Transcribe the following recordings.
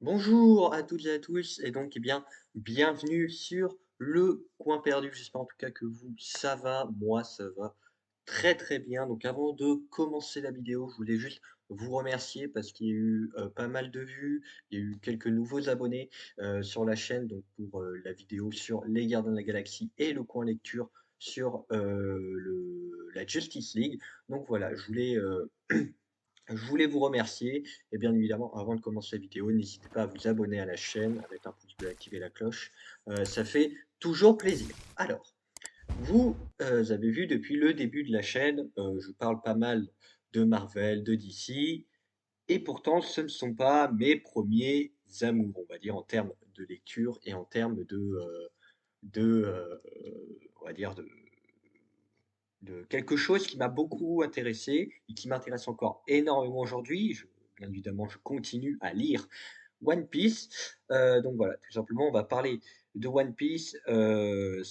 Bonjour à toutes et à tous, et donc, bienvenue sur le coin perdu. J'espère en tout cas que vous, ça va. Moi, ça va très très bien. Donc, avant de commencer la vidéo, je voulais juste vous remercier parce qu'il y a eu pas mal de vues, il y a eu quelques nouveaux abonnés sur la chaîne, donc pour la vidéo sur les Gardiens de la Galaxie et le coin lecture sur la Justice League. Donc voilà, je voulais vous remercier et bien évidemment, avant de commencer la vidéo, n'hésitez pas à vous abonner à la chaîne, à mettre un pouce bleu, activer la cloche, ça fait toujours plaisir. Alors, vous avez vu depuis le début de la chaîne, je parle pas mal de Marvel, de DC, et pourtant ce ne sont pas mes premiers amours, on va dire, en termes de lecture et en termes on va dire, de quelque chose qui m'a beaucoup intéressé et qui m'intéresse encore énormément aujourd'hui. Bien évidemment, je continue à lire One Piece. Donc voilà, tout simplement, on va parler de One Piece. Voilà,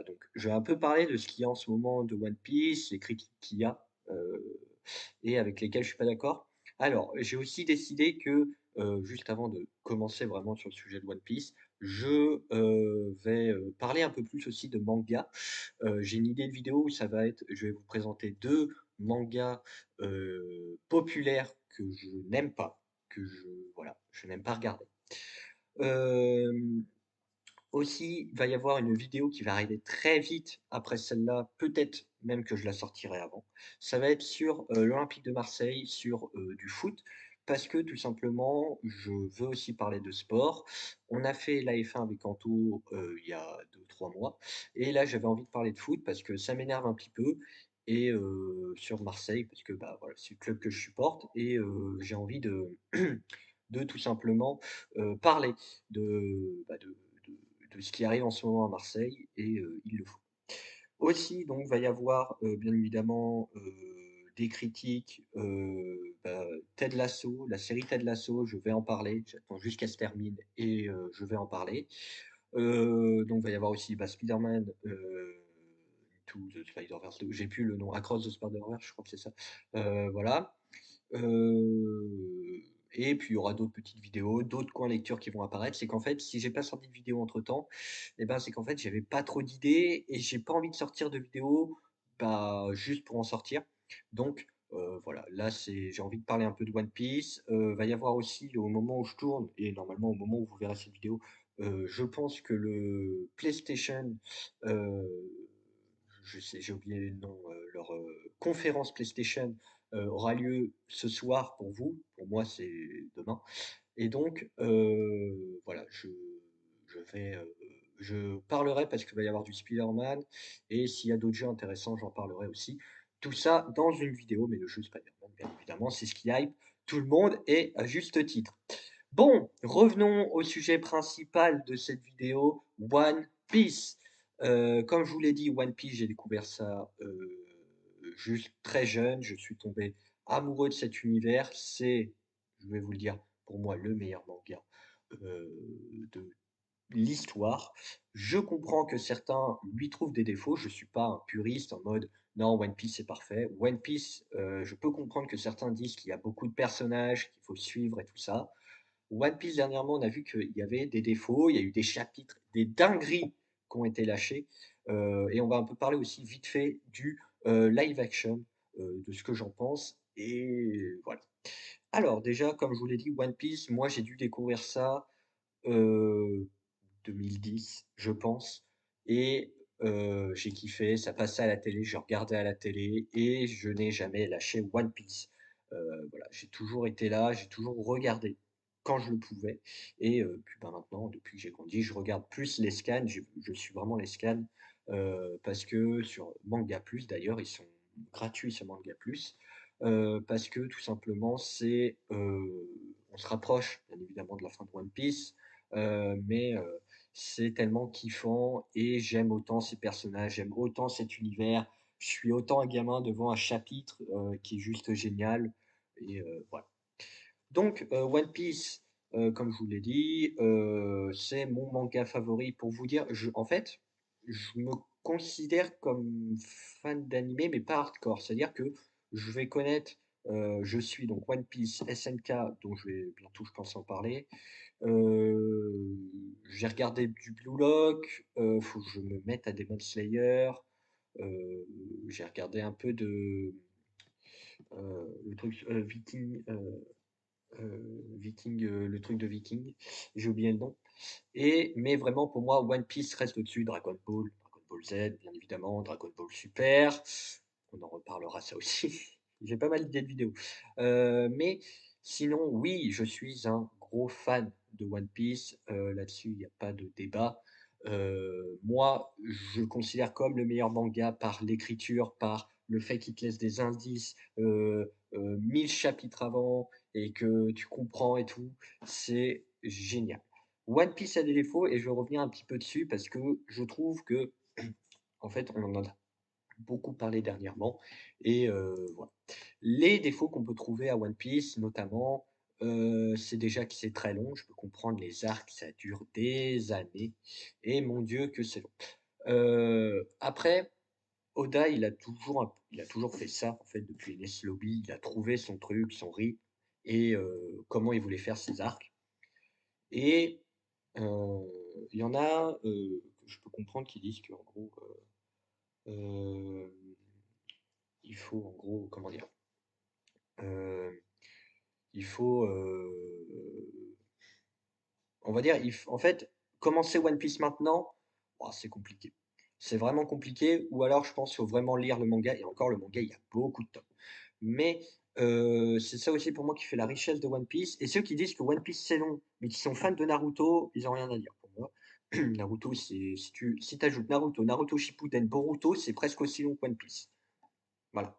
donc je vais un peu parler de ce qu'il y a en ce moment de One Piece, les critiques qu'il y a et avec lesquelles je suis pas d'accord. Alors, j'ai aussi décidé que juste avant de commencer vraiment sur le sujet de One Piece, je vais parler un peu plus aussi de manga. J'ai une idée de vidéo où ça va être, je vais vous présenter deux mangas populaires que je n'aime pas, voilà, je n'aime pas regarder. Euh, Aussi, il va y avoir une vidéo qui va arriver très vite après celle-là, peut-être même que je la sortirai avant. Ça va être sur l'Olympique de Marseille, sur du foot, parce que tout simplement, je veux aussi parler de sport. On a fait la F1 avec Anto il y a 2 3 mois, et là j'avais envie de parler de foot parce que ça m'énerve un petit peu. Et sur Marseille, parce que bah, voilà, c'est le club que je supporte, et j'ai envie de tout simplement parler de ce qui arrive en ce moment à Marseille, et il le faut. Aussi, donc, va y avoir bien évidemment des critiques. Ted Lasso, la série Ted Lasso, je vais en parler. J'attends juste qu'elle se termine et je vais en parler. Donc, va y avoir aussi Spider-Man, To the Spider-Verse 2, j'ai plus le nom, Across the Spider-Verse, je crois que c'est ça. Voilà. Et puis il y aura d'autres petites vidéos, d'autres coins lecture qui vont apparaître. C'est qu'en fait, si j'ai pas sorti de vidéo entre-temps, et ben, c'est qu'en fait, j'avais pas trop d'idées et j'ai pas envie de sortir de vidéo, bah, juste pour en sortir. Donc voilà, là, j'ai envie de parler un peu de One Piece. Va y avoir aussi, au moment où je tourne et normalement au moment où vous verrez cette vidéo, je pense que le PlayStation, heu, je sais, j'ai oublié le nom, leur conférence PlayStation aura lieu ce soir pour vous. Pour moi, c'est demain. Et donc, voilà, je parlerai parce qu'il va y avoir du Spider-Man, et s'il y a d'autres jeux intéressants, j'en parlerai aussi. Tout ça dans une vidéo, mais le jeu Spider-Man, bien évidemment, c'est ce qui hype tout le monde, et à juste titre. Bon, revenons au sujet principal de cette vidéo, One Piece. Comme je vous l'ai dit, One Piece, j'ai découvert ça juste très jeune. Je suis tombé amoureux de cet univers. C'est, je vais vous le dire, pour moi, le meilleur manga de l'histoire. Je comprends que certains lui trouvent des défauts. Je ne suis pas un puriste en mode non, One Piece c'est parfait. One Piece, je peux comprendre que certains disent qu'il y a beaucoup de personnages, qu'il faut suivre et tout ça. One Piece, dernièrement, on a vu qu'il y avait des défauts, il y a eu des chapitres, des dingueries qui ont été lâchées. Et on va un peu parler aussi vite fait du live action, de ce que j'en pense. Et voilà. Alors, déjà, comme je vous l'ai dit, One Piece, moi j'ai dû découvrir ça euh, 2010, je pense. Et j'ai kiffé, ça passait à la télé, je regardais à la télé et je n'ai jamais lâché One Piece. Voilà, j'ai toujours été là, j'ai toujours regardé quand je le pouvais. Et puis ben, maintenant, depuis que j'ai grandi, je regarde plus les scans, je suis vraiment les scans, parce que sur Manga Plus, d'ailleurs, ils sont gratuits sur Manga Plus, parce que tout simplement, on se rapproche bien évidemment de la fin de One Piece, mais c'est tellement kiffant et j'aime autant ces personnages, j'aime autant cet univers. Je suis autant un gamin devant un chapitre qui est juste génial. Et voilà. Donc, One Piece, comme je vous l'ai dit, c'est mon manga favori. Pour vous dire, en fait, je me considère comme fan d'anime, mais pas hardcore. C'est-à-dire que je vais connaître Je suis donc One Piece, SNK, dont je vais bientôt, je pense, en parler. Heu, j'ai regardé du Blue Lock, faut que je me mette à Demon Slayer. Heu, j'ai regardé un peu de, le truc, Viking, le truc de Viking, j'ai oublié le nom. Mais vraiment pour moi One Piece reste au-dessus, Dragon Ball Z bien évidemment, Dragon Ball Super, on en reparlera ça aussi. J'ai pas mal d'idées de vidéos. Mais sinon oui, je suis un gros fan de One Piece, là-dessus il y a pas de débat. Moi, je le considère comme le meilleur manga par l'écriture, par le fait qu'il te laisse des indices, 1000 chapitres avant et que tu comprends et tout, c'est génial. One Piece a des défauts et je vais revenir un petit peu dessus parce que je trouve que, en fait, on en a beaucoup parlé dernièrement et voilà. Les défauts qu'on peut trouver à One Piece notamment, c'est déjà que c'est très long. Je peux comprendre les arcs, ça dure des années et mon Dieu que c'est long. Après, Oda, il a toujours fait ça en fait depuis Enies Lobby. Il a trouvé son truc, son rythme et comment il voulait faire ses arcs et il y en a, que je peux comprendre qui disent qu'en gros, il faut en gros, comment dire? Heu, il faut, on va dire, en fait, commencer One Piece maintenant, oh, c'est compliqué. C'est vraiment compliqué ou alors je pense qu'il faut vraiment lire le manga et encore le manga, il y a beaucoup de temps. Mais c'est ça aussi pour moi qui fait la richesse de One Piece et ceux qui disent que One Piece c'est long, mais qui sont fans de Naruto, ils ont rien à dire pour moi. Naruto, c'est si tu ajoutes Naruto, Naruto Shippuden, Boruto, c'est presque aussi long que One Piece. Voilà.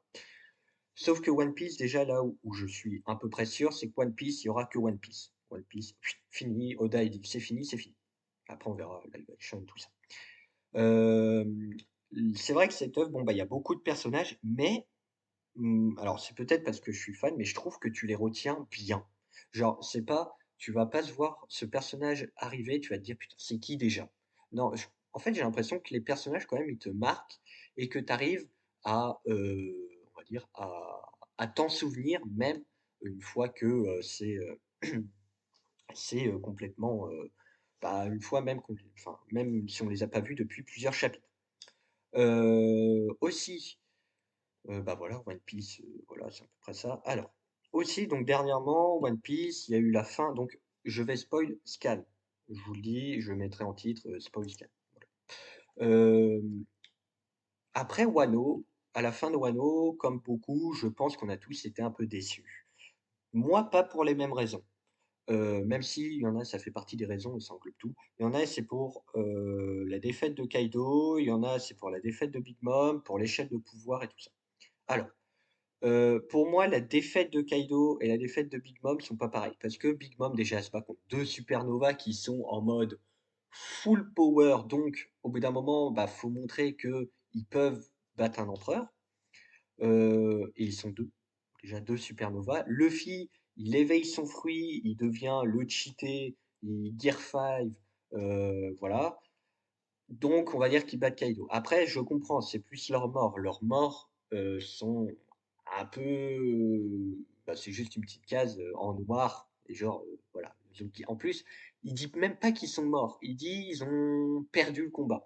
Sauf que One Piece, déjà là où je suis à peu près sûr, c'est que One Piece, il y aura que One Piece. One Piece, fini, Oda il dit: «C'est fini, c'est fini». Après on verra live action, tout ça. Hem, c'est vrai que cette œuvre, bon, bah, il y a beaucoup de personnages, mais alors c'est peut-être parce que je suis fan, mais je trouve que tu les retiens bien. Genre, c'est pas tu vas pas se voir ce personnage arriver, tu vas te dire: «Putain, c'est qui déjà?» Non, en fait, j'ai l'impression que les personnages quand même, ils te marquent et que tu arrives à, on va dire, à t'en souvenir même une fois que, c'est, complètement, bah, une fois même qu'on enfin, même si on les a pas vus depuis plusieurs chapitres. Aussi bah, voilà, One Piece, voilà, c'est à peu près ça. Alors, aussi donc dernièrement, One Piece, il y a eu la fin donc je vais spoil Scan. Je vous le dis, je mettrai en titre, spoil Scan. Hem, après Wano, à la fin de Wano, comme beaucoup, je pense qu'on a tous été un peu déçus. Moi, pas pour les mêmes raisons, même s'il y en a, ça fait partie des raisons et ça englobe tout. Il y en a, c'est pour, la défaite de Kaido, il y en a, c'est pour la défaite de Big Mom, pour l'échelle de pouvoir et tout ça. Alors pour moi, la défaite de Kaido et la défaite de Big Mom sont pas pareilles. Parce que Big Mom, déjà, elle se bat contre 2 supernovas qui sont en mode full power, donc au bout d'un moment, bah, faut montrer qu'ils peuvent battre un empereur, et ils sont 2, déjà 2 supernovas. Luffy, il éveille son fruit, il devient le cheaté, il Gear 5, voilà. Donc on va dire qu'ils battent Kaido. Après, je comprends, c'est plus leur mort. Leurs morts, sont un peu, bah, c'est juste une petite case, en noir et genre, voilà. Donc en plus, il dit même pas qu'ils sont morts, il dit: «Ils ont perdu le combat».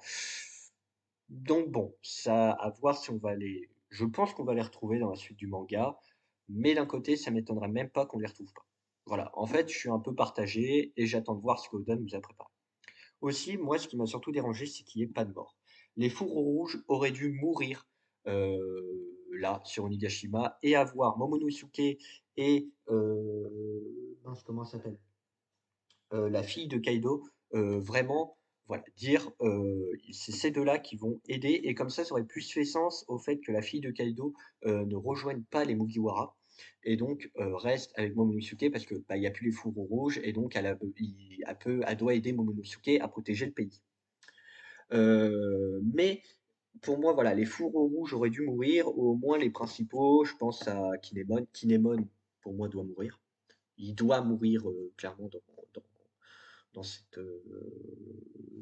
Donc bon, ça à voir si on va les je pense qu'on va les retrouver dans la suite du manga, mais d'un côté, ça m'étonnerait même pas qu'on les retrouve pas. Voilà, en fait, je suis un peu partagé et j'attends de voir ce qu'Oda nous a préparé. Aussi, moi, ce qui m'a surtout dérangé, c'est qu'il y ait pas de mort. Les fourreaux rouges auraient dû mourir, là, sur Onigashima et avoir Momonosuke et mince, comment elle s'appelle? La fille de Kaido, vraiment, voilà, dire, c'est ces 2 là qui vont aider et comme ça aurait plus fait sens au fait que la fille de Kaido, ne rejoigne pas les Mugiwara et donc reste avec Momonosuke parce que, bah, il y a plus les fourreaux rouges et donc elle doit aider Momonosuke à protéger le pays. Mais pour moi, voilà, les fourreaux rouges auraient dû mourir, au moins les principaux, je pense à Kinemon. Kinemon, pour moi, doit mourir. Il doit mourir, clairement dans dans cette,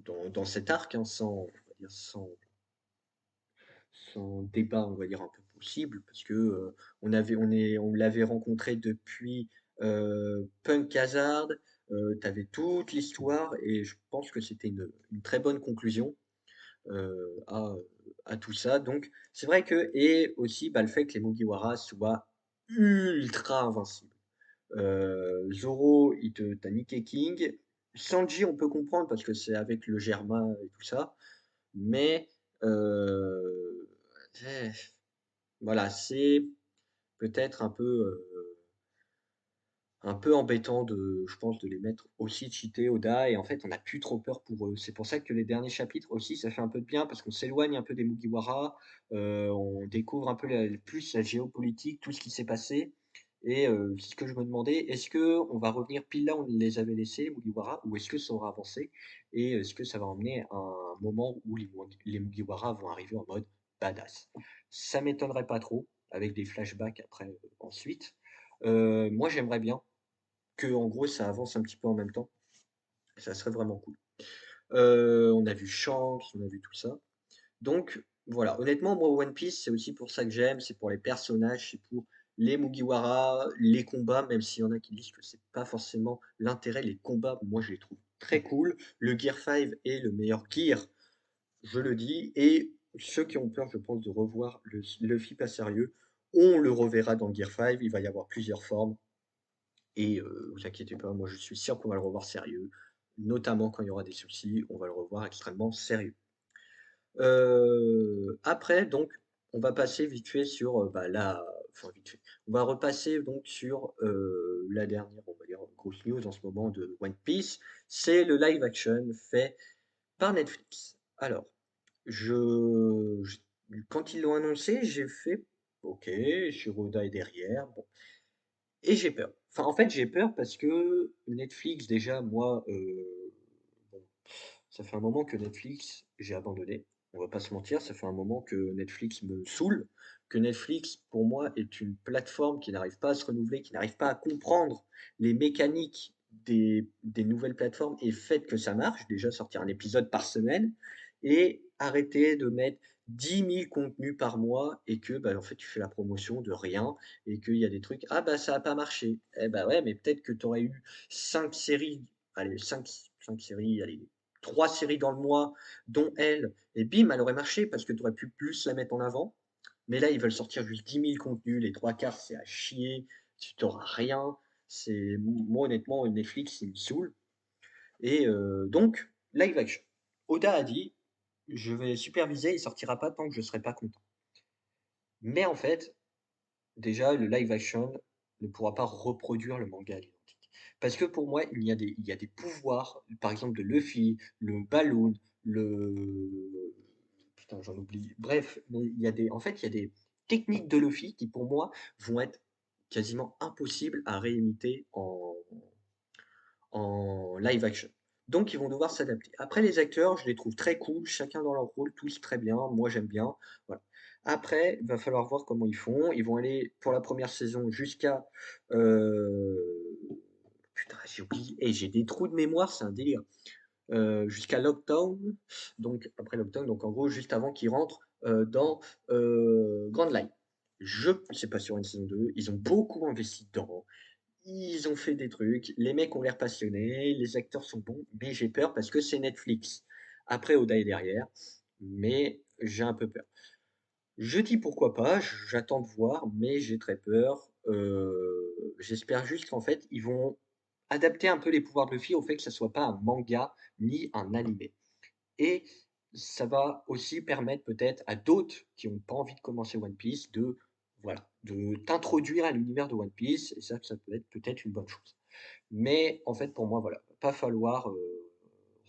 dans cet arc, hein, sans, on va dire, sans débat, on va dire, un peu possible parce que, on l'avait rencontré depuis, Punk Hazard, tu avais toute l'histoire et je pense que c'était une très bonne conclusion, à tout ça. Donc c'est vrai que et aussi, bah, le fait que les Mugiwara soient ultra invincibles. Zoro, tu Nikkei King. Sanji, on peut comprendre parce que c'est avec le Germain et tout ça, mais eh, voilà, c'est peut-être un peu embêtant je pense, de les mettre aussi cheatés, Oda, et en fait, on a plus trop peur pour eux. C'est pour ça que les derniers chapitres aussi, ça fait un peu de bien parce qu'on s'éloigne un peu des Mugiwara, on découvre un peu plus la géopolitique, tout ce qui s'est passé, et c'est ce que je me demandais, est-ce que on va revenir pile là où on les avait laissés, les Mugiwara, ou est-ce que ça aura avancé? Et est-ce que ça va emmener à un moment où les Mugiwara vont arriver en mode badass? Ça m'étonnerait pas trop, avec des flashbacks après, ensuite. Moi, j'aimerais bien que en gros ça avance un petit peu en même temps, ça serait vraiment cool. On a vu Shanks, on a vu tout ça. Donc voilà, honnêtement, moi One Piece, c'est aussi pour ça que j'aime, c'est pour les personnages, c'est pour les Mugiwara, les combats, même s'il y en a qui disent que c'est pas forcément l'intérêt, les combats, moi je les trouve très cool. Le Gear 5 est le meilleur gear, je le dis, et ceux qui ont peur, je pense, de revoir le Luffy pas sérieux, on le reverra dans le Gear 5, il va y avoir plusieurs formes. Et vous inquiétez pas, moi je suis sûr qu'on va le revoir sérieux, notamment quand il y aura des soucis, on va le revoir extrêmement sérieux. Après donc, on va passer vite fait sur, bah, enfin vite fait, on va repasser donc sur, la dernière, on va dire, grosse news en ce moment de One Piece, c'est le live action fait par Netflix. Alors, je quand ils l'ont annoncé, j'ai fait: «OK, Shiroda est derrière, bon». Et j'ai peur. Enfin, en fait, j'ai peur parce que Netflix, déjà, moi, bon, ça fait un moment que Netflix, j'ai abandonné. On va pas se mentir, ça fait un moment que Netflix me saoule, que Netflix, pour moi, est une plateforme qui n'arrive pas à se renouveler, qui n'arrive pas à comprendre les mécaniques des nouvelles plateformes et le fait que ça marche, déjà sortir un épisode par semaine et arrêter de mettre 10 000 contenus par mois et que, bah, en fait, tu fais la promotion de rien et qu'il y a des trucs: «Ah bah, ça a pas marché». Eh bah, ouais, mais peut-être que tu aurais eu 5 séries, allez, cinq séries, allez, 3 séries dans le mois, dont elle, et bim, elle aurait marché parce que tu aurais pu plus la mettre en avant. Mais là, ils veulent sortir juste 10 000 contenus, les 3/4, c'est à chier, tu auras rien. Moi, honnêtement, Netflix, il me saoule. Et donc, live action. Oda a dit: «Je vais superviser, il sortira pas tant que je serai pas content». Mais en fait, déjà, le live action ne pourra pas reproduire le manga à l'identique. Parce que pour moi, il y a des pouvoirs, par exemple de Luffy, le Balloon, le putain, j'en oublie. Bref, mais en fait, il y a des techniques de Luffy qui, pour moi, vont être quasiment impossibles à réimiter en live action. Donc ils vont devoir s'adapter. Après les acteurs, je les trouve très cool, chacun dans leur rôle, tous très bien, moi j'aime bien, voilà. Après, il va falloir voir comment ils font. Ils vont aller pour la première saison jusqu'à, putain, j'ai oublié et j'ai des trous de mémoire, c'est un délire. Jusqu'à Lockdown, donc après Lockdown, donc en gros juste avant qu'ils rentrent, dans, Grand Line. Je C'est pas sur une saison 2, ils ont beaucoup investi dedans. Ils ont fait des trucs, les mecs ont l'air passionnés, les acteurs sont bons, mais j'ai peur parce que c'est Netflix. Après, Oda est derrière, mais j'ai un peu peur. Je dis pourquoi pas, j'attends de voir, mais j'ai très peur. J'espère juste qu'en fait, ils vont adapter un peu les pouvoirs de Luffy au fait que ça soit pas un manga ni un animé. Et ça va aussi permettre peut-être à d'autres qui ont pas envie de commencer One Piece de, voilà, de t'introduire à l'univers de One Piece, et ça peut être peut-être une bonne chose. Mais en fait, pour moi, voilà, va pas falloir,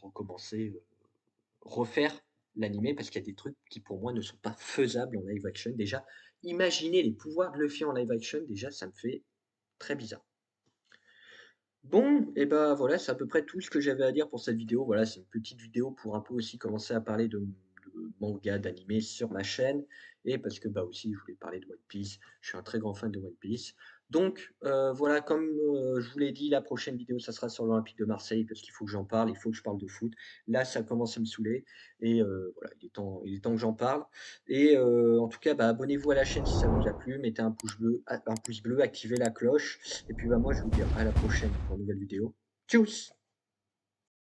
recommencer, refaire l'animé parce qu'il y a des trucs qui, pour moi, ne sont pas faisables en live action. Déjà, imaginer les pouvoirs de Luffy en live action, déjà, ça me fait très bizarre. Bon, et bah, voilà, c'est à peu près tout ce que j'avais à dire pour cette vidéo. Voilà, c'est une petite vidéo pour un peu aussi commencer à parler de manga, d'animé sur ma chaîne et parce que, bah, aussi je voulais parler de One Piece. Je suis un très grand fan de One Piece. Donc voilà, comme, je vous l'ai dit, la prochaine vidéo, ça sera sur l'Olympique de Marseille parce qu'il faut que j'en parle, il faut que je parle de foot. Là, ça commence à me saouler et voilà, il est temps que j'en parle et en tout cas, bah, abonnez-vous à la chaîne si ça vous a plu, mettez un pouce bleu, activez la cloche et puis, bah, moi, je vous dis à la prochaine pour une nouvelle vidéo. Tchuss!